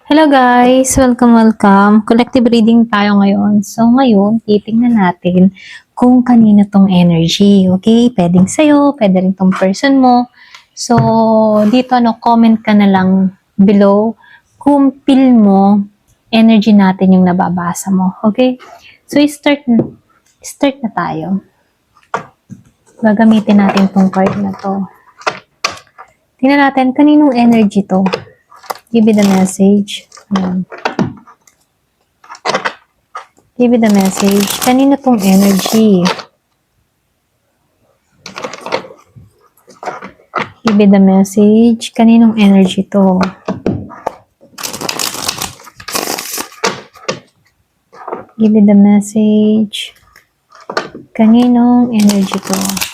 Hello guys! Welcome! Collective reading tayo ngayon. So ngayon, titingnan natin kung kanino tong energy. Okay? Pwedeng sa'yo, pwede rin tong person mo. So, dito comment ka na lang below kung feel mo energy natin yung nababasa mo. Okay? So, start na tayo. Gagamitin natin tong card na to. Tingnan natin kaninong energy to. Give me the message. Give me the message. Kanino tong energy? Give me the message. Kaninong energy to? Give me the message. Kaninong energy to?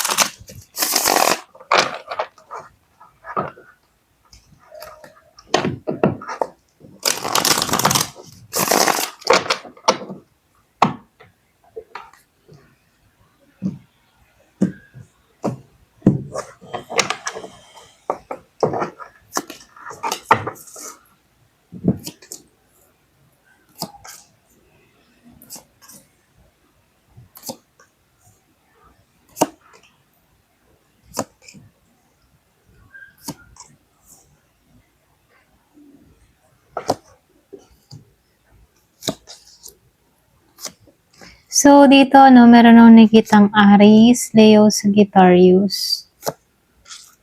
So, dito, meron akong nakikitang Aries, Leo, Sagittarius.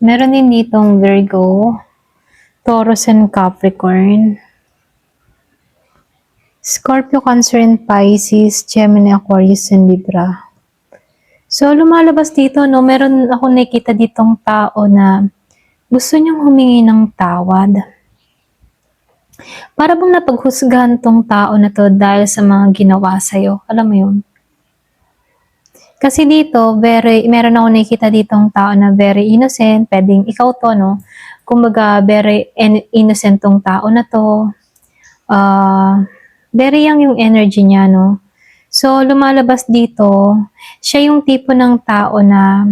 Meron din ditong Virgo, Taurus, and Capricorn. Scorpio, Cancer, and Pisces, Gemini, Aquarius, and Libra. So, lumalabas dito, meron ako nakikita ditong tao na gusto niyang humingi ng tawad. Para bang napaghusgahan tong tao na to dahil sa mga ginawa sa'yo. Alam mo yun? Kasi dito, meron ako nakikita ditong tao na very innocent. Pwedeng ikaw to, no? Kumbaga, very innocent tong tao na to. Very young yung energy niya, no? So, lumalabas dito, siya yung tipo ng tao na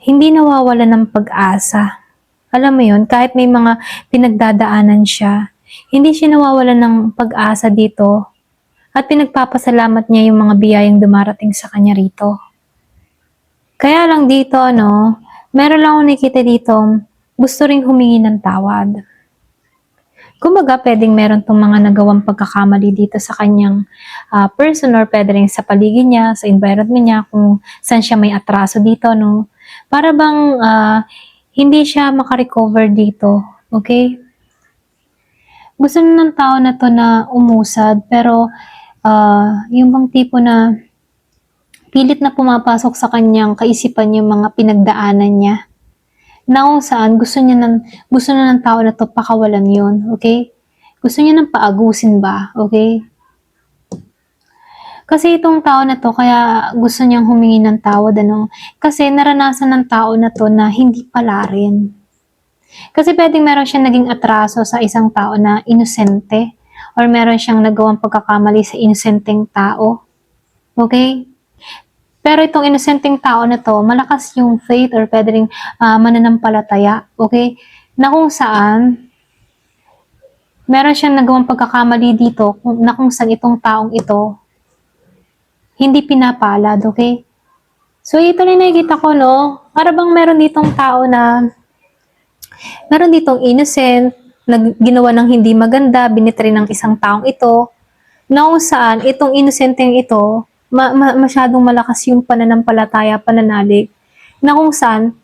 hindi nawawala ng pag-asa. Alam mo yun, kahit may mga pinagdadaanan siya, hindi siya nawawala ng pag-asa dito at pinagpapasalamat niya yung mga biyayang dumarating sa kanya rito. Kaya lang dito, meron lang ako nakikita dito, gusto ring humingi ng tawad. Kumbaga, pwedeng meron tong mga nagawang pagkakamali dito sa kanyang person or pwede rin sa paligid niya, sa environment niya, kung saan siya may atraso dito, no? Para bang hindi siya makarecover dito, okay? Gusto na ng tao na to na umusad, pero yung bang tipo na pilit na pumapasok sa kanyang kaisipan yung mga pinagdaanan niya, na kung saan gusto na ng tao na to pakawalan yun, okay? Gusto niya ng paagusin ba, okay? Kasi itong tao na to, kaya gusto niyang humingi ng tawad, kasi naranasan ng tao na to na hindi pala rin. Kasi pwedeng meron siyang naging atraso sa isang tao na inosente, or meron siyang nagawang pagkakamali sa inosenteng tao, okay? Pero itong inosenteng tao na to, malakas yung faith or pwede rin mananampalataya, okay? Na kung saan, meron siyang nagawang pagkakamali dito na kung saan itong taong ito, hindi pinapalad, okay? So, ito na nakikita ko, para bang meron ditong tao na, meron ditong innocent, ginawa ng hindi maganda, binitray ng isang taong ito, na kung saan, itong innocenteng ito, masyadong malakas yung pananampalataya, pananalig, na kung saan,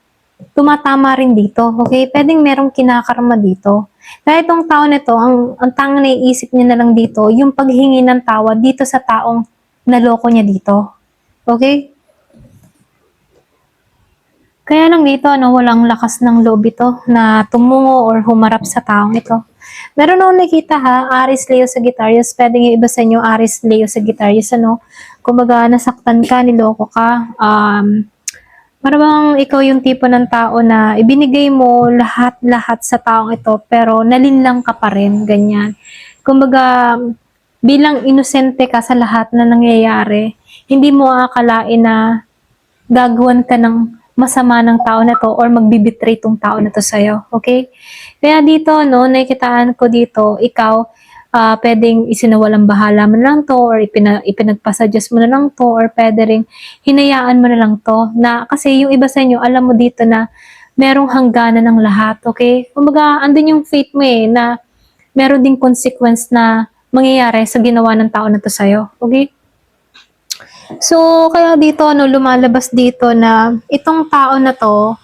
tumatama rin dito, okay? Pwedeng merong kinakarma dito. Kaya itong tao nito, ang tangang naiisip niya na lang dito, yung paghingi ng tawad dito sa taong naloko niya dito. Okay? Kaya lang dito, walang lakas ng loob ito na tumungo or humarap sa taong ito. Meron akong nakita Aries, Leo, Sagittarius. Pwede nga iba sa inyo, Aries, Leo, Sagittarius, Kumbaga, nasaktan ka, niloko ka. Para bang ikaw yung tipo ng tao na ibinigay mo lahat-lahat sa taong ito, pero nalinlang ka pa rin, ganyan. Kumbaga, bilang inosente ka sa lahat na nangyayari, hindi mo aakalain na gagawan ka ng masama ng tao na to or magbibitray tong tao na to sa'yo. Okay? Kaya dito, no, nakikitaan ko dito, ikaw, pwedeng isinawalang bahala mo na lang to or ipinagpasuggest mo na lang to or pwede rin hinayaan mo na lang to. Na, kasi yung iba sa inyo, alam mo dito na merong hangganan ng lahat. Okay? Kumbaga, andun yung faith mo na meron ding consequence na mangyayari sa ginawa ng tao na to sa'yo. Okay? So, kaya dito, lumalabas dito na itong tao na to,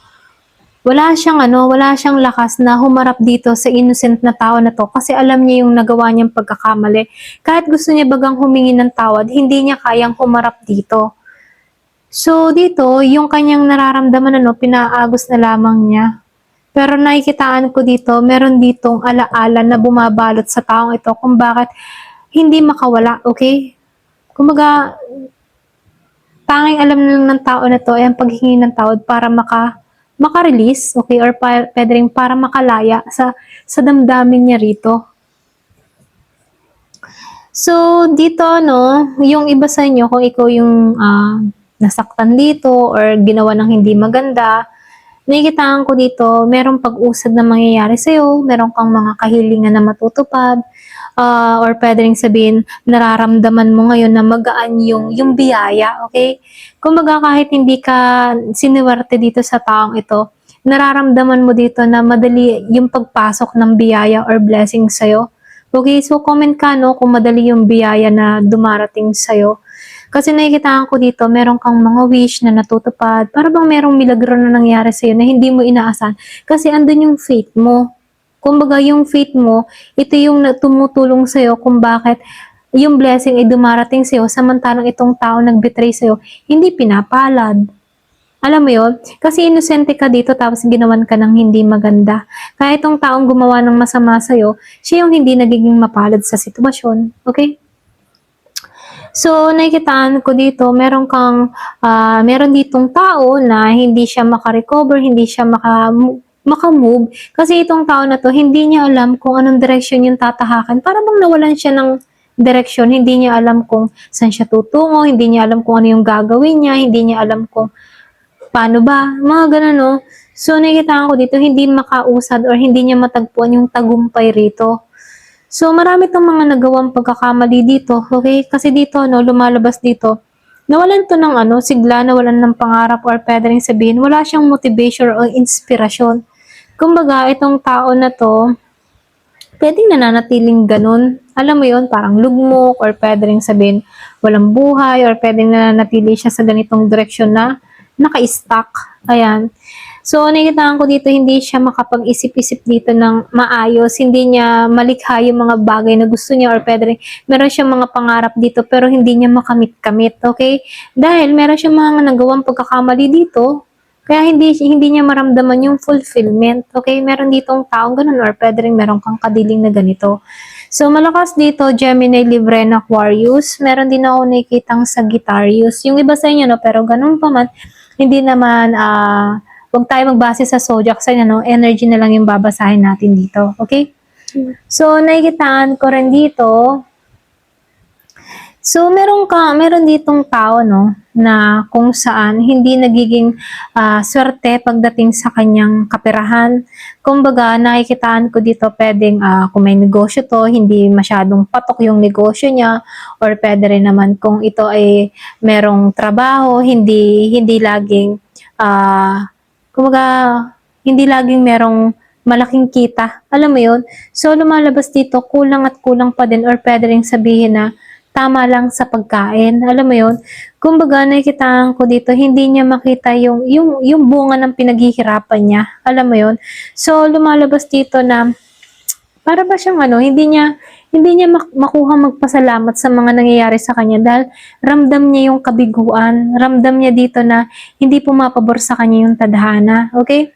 wala siyang lakas na humarap dito sa innocent na tao na to kasi alam niya yung nagawa niyang pagkakamali. Kahit gusto niya bagang humingi ng tawad, hindi niya kayang humarap dito. So, dito, yung kanyang nararamdaman, pinaagos na lamang niya. Pero nakikitaan ko dito, meron ditong alaala na bumabalot sa taong ito kung bakit hindi makawala, okay? Kumbaga, tanging alam lang ng tao na to ay ang paghingi ng tawad para maka-release, okay? Or pwede rin para makalaya sa damdamin niya rito. So, dito, yung iba sa inyo, kung ikaw yung nasaktan dito or ginawa ng hindi maganda, nakikitaan ko dito, merong pag-usad na mangyayari sa'yo, meron kang mga kahilingan na matutupad, or pwede rin sabihin, nararamdaman mo ngayon na magaan yung biyaya, okay? Kumbaga kahit hindi ka siniwerte dito sa taong ito, nararamdaman mo dito na madali yung pagpasok ng biyaya or blessing sa'yo. Okay, so comment ka kung madali yung biyaya na dumarating sa'yo. Kasi nakikitaan ko dito, meron kang mga wish na natutupad. Para bang merong milagro na nangyari sa'yo na hindi mo inaasahan. Kasi andun yung faith mo. Kumbaga yung faith mo, ito yung tumutulong sa'yo kung bakit yung blessing ay dumarating sa'yo samantalang itong tao nag-betray sa'yo, hindi pinapalad. Alam mo yun? Kasi inosente ka dito tapos ginawan ka ng hindi maganda. Kaya itong taong gumawa ng masama sa'yo, siya yung hindi nagiging mapalad sa sitwasyon. Okay? So, nakikitaan ko dito, meron ditong tao na hindi siya makarecover, hindi siya makamove. Kasi itong tao na to, hindi niya alam kung anong direksyon yung tatahakan. Para bang nawalan siya ng direksyon, hindi niya alam kung saan siya tutungo, hindi niya alam kung ano yung gagawin niya, hindi niya alam kung paano ba, mga ganun, So, nakikitaan ko dito, hindi makausad or hindi niya matagpuan yung tagumpay rito. So, marami itong mga nagawang pagkakamali dito, okay? Kasi dito, lumalabas dito, nawalan to ng sigla, nawalan ng pangarap or pwede rin sabihin, wala siyang motivation or inspirasyon. Kumbaga, itong tao na to, pwedeng nananatiling ganun. Alam mo yon, parang lugmok or pwede rin sabihin, walang buhay or pwedeng nananatili siya sa ganitong direksyon na naka-stuck. Ayan. So, nakikitaan ko dito, hindi siya makapag-isip-isip dito ng maayos, hindi niya malikha yung mga bagay na gusto niya or pwede rin, meron siyang mga pangarap dito pero hindi niya makamit-kamit, okay? Dahil meron siyang mga nagawang pagkakamali dito, kaya hindi niya maramdaman yung fulfillment, okay? Meron ditong taong ganun or pwede rin meron kang kadiling na ganito. So, malakas dito, Gemini, Libra, and Aquarius. Meron din ako nakikitang Sagittarius. Yung iba sa inyo, pero ganun pa man, hindi naman, huwag tayo magbase sa zodiac sign, energy na lang yung babasahin natin dito. Okay? So, nakikitaan ko rin dito. So, meron ditong tao, na kung saan hindi nagiging swerte pagdating sa kanyang kaperahan. Kumbaga, nakikitaan ko dito pwedeng kung may negosyo to, hindi masyadong patok yung negosyo niya or pwede rin naman kung ito ay merong trabaho, hindi laging kumbaga, hindi laging merong malaking kita. Alam mo yun? So, lumalabas dito, kulang at kulang pa din or pwede rin sabihin na tama lang sa pagkain. Alam mo yun? Kumbaga, nakikitaan ko dito, hindi niya makita yung bunga ng pinaghihirapan niya. Alam mo yun? So, lumalabas dito na para ba siyang hindi niya makuha magpasalamat sa mga nangyayari sa kanya dahil ramdam niya yung kabiguan, ramdam niya dito na hindi pumapabor sa kanya yung tadhana, okay?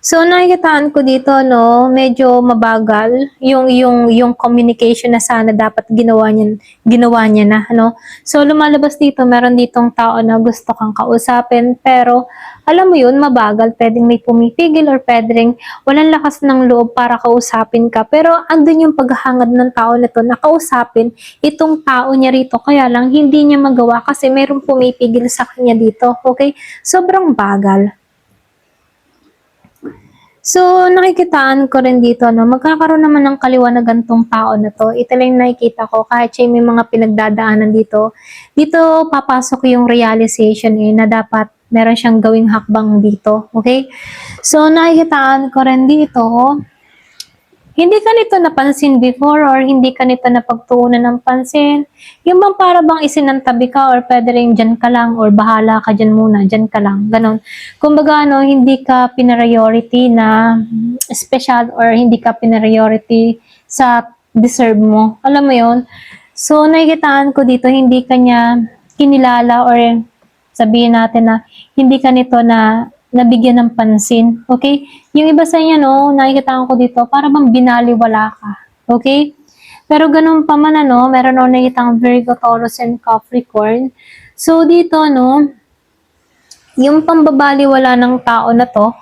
So, nakikitaan ko dito, no, medyo mabagal yung communication na sana dapat ginawa niya na, no. So, lumalabas dito, meron ditong tao na gusto kang kausapin, pero alam mo yun, mabagal, pwedeng may pumipigil or pwedeng walang lakas ng loob para kausapin ka. Pero andun yung paghahangad ng tao na to na kausapin itong tao niya rito, kaya lang hindi niya magawa kasi merong pumipigil sa kanya dito, okay? Sobrang bagal. So, nakikitaan ko rin dito, no, magkakaroon naman ng kaliwanagan tong tao na to. Ito lang yung nakikita ko, kahit siya may mga pinagdadaanan dito. Dito, papasok yung realization na dapat meron siyang gawing hakbang dito. Okay? So, nakikitaan ko rin dito, hindi ka nito napansin before or hindi ka nito napagtuunan ng pansin. Yung bang para bang isinantabi ka or pwede rin dyan ka lang or bahala ka dyan muna, dyan ka lang, ganon. Kumbaga, hindi ka pinariority na special or hindi ka pinariority sa deserve mo. Alam mo yon. So, nakikitaan ko dito, hindi ka niya kinilala or sabihin natin na hindi ka nito na nabigyan ng pansin. Okay? Yung iba sa inyo, no, nakikita ko dito, para bang binaliwala ka. Okay? Pero ganun pa man, meron ako nakikita Virgo, Taurus, and Capricorn. So, dito, no, yung pambabaliwala ng tao na to,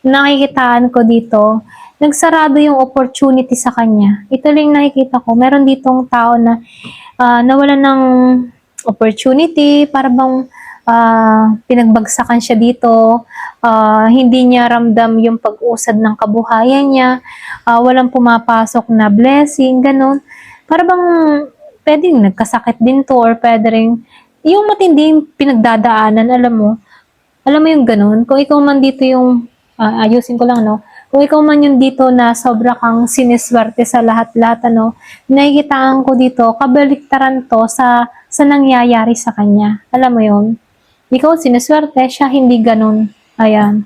nakikitaan ko dito, nagsarado yung opportunity sa kanya. Ito lang nakikita ko. Meron ditong tao na nawalan ng opportunity, para bang pinagbagsakan siya dito, hindi niya ramdam yung pag-usad ng kabuhayan niya, walang pumapasok na blessing, ganun. Para bang pwedeng nagkasakit din to or pwede rin yung matinding pinagdadaanan, alam mo yung ganun. Kung ikaw man dito yung, ayusin ko lang, no? Kung ikaw man yung dito na sobra kang siniswerte sa lahat-lahat, nakikitaan ko dito, kabaliktaran to sa nangyayari sa kanya. Alam mo yun? Ikaw siniswerte, siya hindi ganun. Ayan.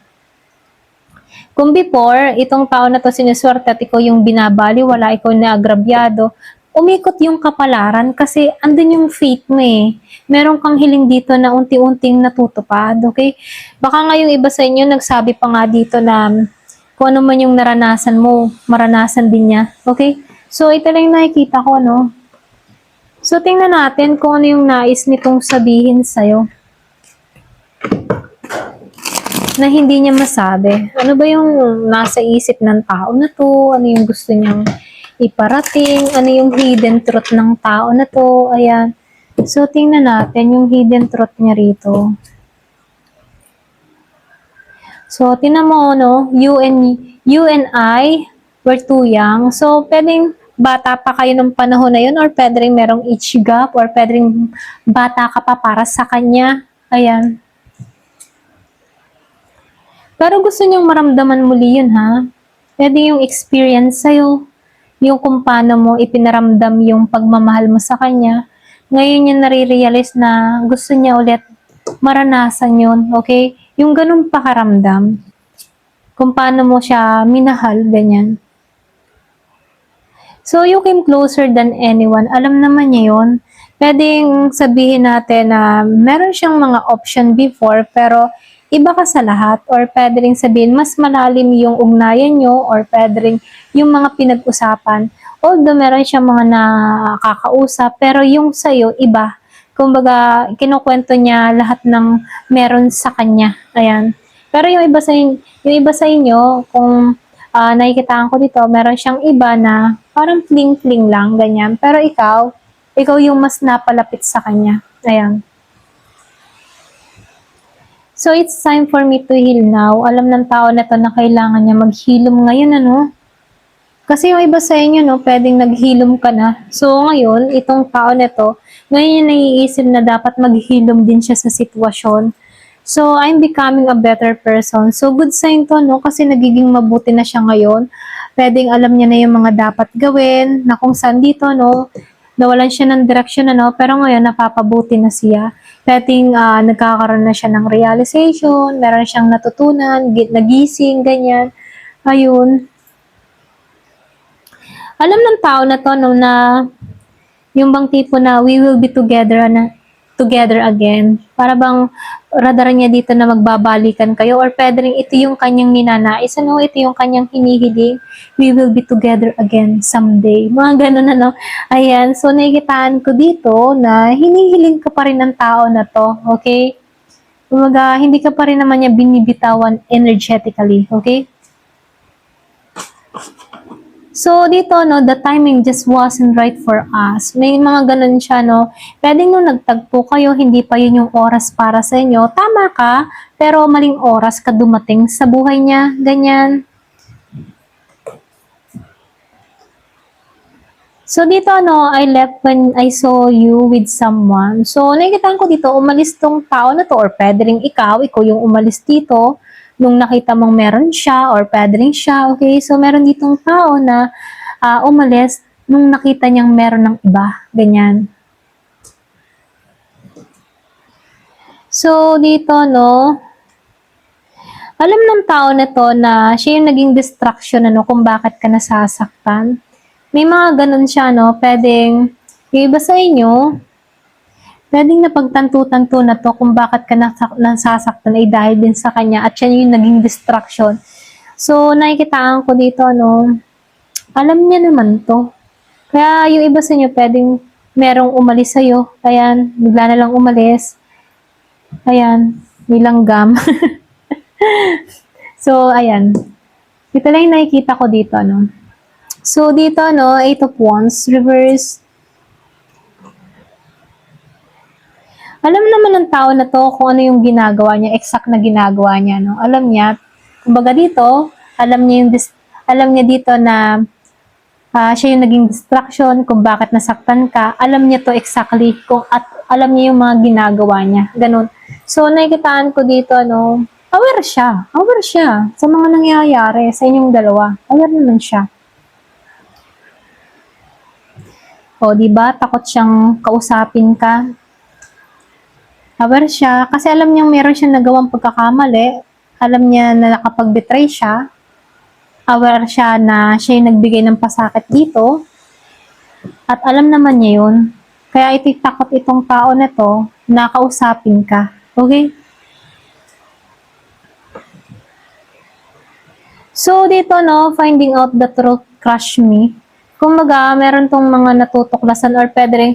Kung before, itong tao na to siniswerte at ikaw yung binabaliwala, ikaw na agrabyado, umikot yung kapalaran kasi andun yung faith mo eh. Meron kang hiling dito na unti-unting natutupad, okay? Baka nga yung iba sa inyo nagsabi pa nga dito na kung ano man yung naranasan mo, maranasan din niya, okay? So, ito lang yung nakikita ko, no? So, tingnan natin kung ano yung nais nitong sabihin sa'yo na hindi niya masabi. Ano ba yung nasa isip ng tao na to? Ano yung gusto niyang iparating? Ano yung hidden truth ng tao na to? Ayan. So, tingnan natin yung hidden truth niya rito. So, tingnan mo, no? You and I were too young. So, pwedeng bata pa kayo ng panahon na yun or pwedeng merong age gap or pwedeng bata ka pa para sa kanya. Ayan. Pero gusto niyong maramdaman muli yun, ha? Pwede yung experience sa'yo, yung kung paano mo ipinaramdam yung pagmamahal mo sa kanya. Ngayon niya nare-realize na gusto niya ulit maranasan yun, okay? Yung ganun pakaramdam. Kung paano mo siya minahal, ganyan. So, you came closer than anyone. Alam naman niya yun. Pwedeng sabihin natin na meron siyang mga option before, pero iba ka sa lahat, or pwede rin sabihin mas malalim yung ugnayan nyo, or pwede rin yung mga pinag-usapan. Although meron siyang mga nakakausap, pero yung sa'yo, iba. Kumbaga, kinukwento niya lahat ng meron sa kanya. Ayan. Pero yung iba sa inyo, kung nakikitaan ko dito, meron siyang iba na parang fling-fling lang, ganyan. Pero ikaw yung mas napalapit sa kanya. Ayan. So, it's time for me to heal now. Alam ng tao na to na kailangan niya maghilom ngayon, Kasi yung iba sa inyo, pwedeng naghilom ka na. So, ngayon, itong tao na to, ngayon yung naiisip na dapat maghilom din siya sa sitwasyon. So, I'm becoming a better person. So, good sign to, Kasi nagiging mabuti na siya ngayon. Pwedeng alam niya na yung mga dapat gawin, na kung saan dito, nawalan siya ng direksyon, pero ngayon napapabuti na siya. Pwedeng nagkakaroon na siya ng realization, meron siyang natutunan, nagising, ganyan. Ayun. Alam ng tao na to, na yung bang tipo na we will be together again. Para bang radar niya dito na magbabalikan kayo or pwede rin ito yung kanyang ninanais, ano, ito yung kanyang hinihiling, we will be together again someday. Mga ganun, ano. Ayan, so nakikitaan ko dito na hinihiling ka pa rin ng tao na to, okay? Kumbaga, hindi ka pa rin naman niya binibitawan energetically, okay? So, dito, no, the timing just wasn't right for us. May mga ganun siya, no. Pwedeng nung nagtagpo kayo, hindi pa yun yung oras para sa inyo. Tama ka, pero maling oras ka dumating sa buhay niya. Ganyan. So, dito, no, I left when I saw you with someone. So, nakikita ko dito, umalis tong tao na to, or pwede rin ikaw yung umalis dito, nung nakita mong meron siya, or pwede rin siya, okay? So, meron ditong tao na umalis nung nakita niyang meron ng iba. Ganyan. So, dito, no, alam ng tao na to na siya yung naging distraction, ano, kung bakit ka nasasaktan. May mga ganun siya, no, pwedeng, yung iba sa inyo, pwedeng napagtanto-tanto na to kung bakit ka nasasaktan ay dahil din sa kanya at siya yung naging distraction. So, nakikitaan ko dito, no, alam niya naman to. Kaya yung iba sa inyo, pwedeng merong umalis sa'yo. Ayan, bigla na lang umalis. Ayan, may langgam. So, ayan. Ito lang yung nakikita ko dito, no. So, dito, no, 8 of Wands, reverse. Alam naman ng tao na to kung ano yung ginagawa niya, exact na ginagawa niya, no? Alam niya, kumbaga dito, alam niya dito na siya yung naging distraction kung bakit nasaktan ka. Alam niya to exactly at alam niya yung mga ginagawa niya. Ganun. So, nakikitaan ko dito, no, aware siya. Aware siya sa mga nangyayari sa inyong dalawa. Aware naman siya. O, diba? Takot siyang kausapin ka. Aware siya, kasi alam niyang meron siyang nagawang pagkakamali, alam niya na nakapag-betray siya, aware siya na siya yung nagbigay ng pasakit dito, at alam naman niya yun. Kaya takot itong tao na to, na kausapin ka. Okay? So, dito, no, finding out the truth crush me. Kumbaga, meron tong mga natutuklasan or pwede rin,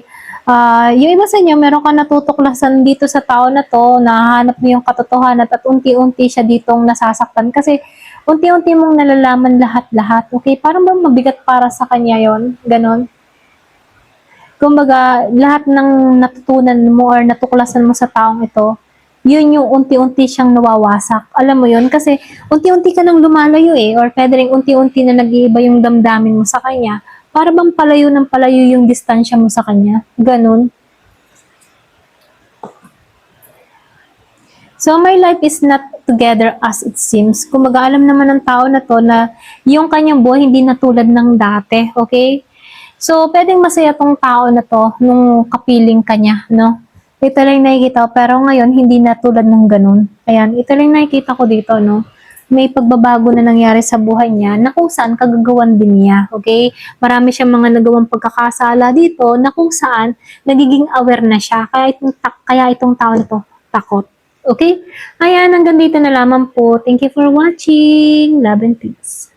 yung iba sa inyo, meron ka natutuklasan dito sa tao na to, nahanap mo yung katotohanan at unti-unti siya ditong nasasaktan. Kasi unti-unti mong nalalaman lahat-lahat. Okay? Parang ba mabigat para sa kanya yon, ganon. Kumbaga, lahat ng natutunan mo or natuklasan mo sa taong ito, yun yung unti-unti siyang nawawasak. Alam mo yun? Kasi unti-unti ka nang lumalayo or pwede rin unti-unti na nag-iiba yung damdamin mo sa kanya. Para bang palayo ng palayo yung distansya mo sa kanya. Ganun. So, my life is not together as it seems. Kumaga, alam naman ng tao na to na yung kanyang buhay hindi na tulad ng dati. Okay? So, pwedeng masaya tong tao na to nung kapiling kanya, no? Ito lang nakikita ko, pero ngayon hindi na tulad ng ganun. Ayan, ito lang nakikita ko dito, no? May pagbabago na nangyari sa buhay niya na kung saan kagagawan din niya, okay? Marami siyang mga nagawang pagkakasala dito na kung saan nagiging aware na siya. Kaya itong tao na to takot. Okay? Ayan, hanggang dito na lamang po. Thank you for watching. Love and peace.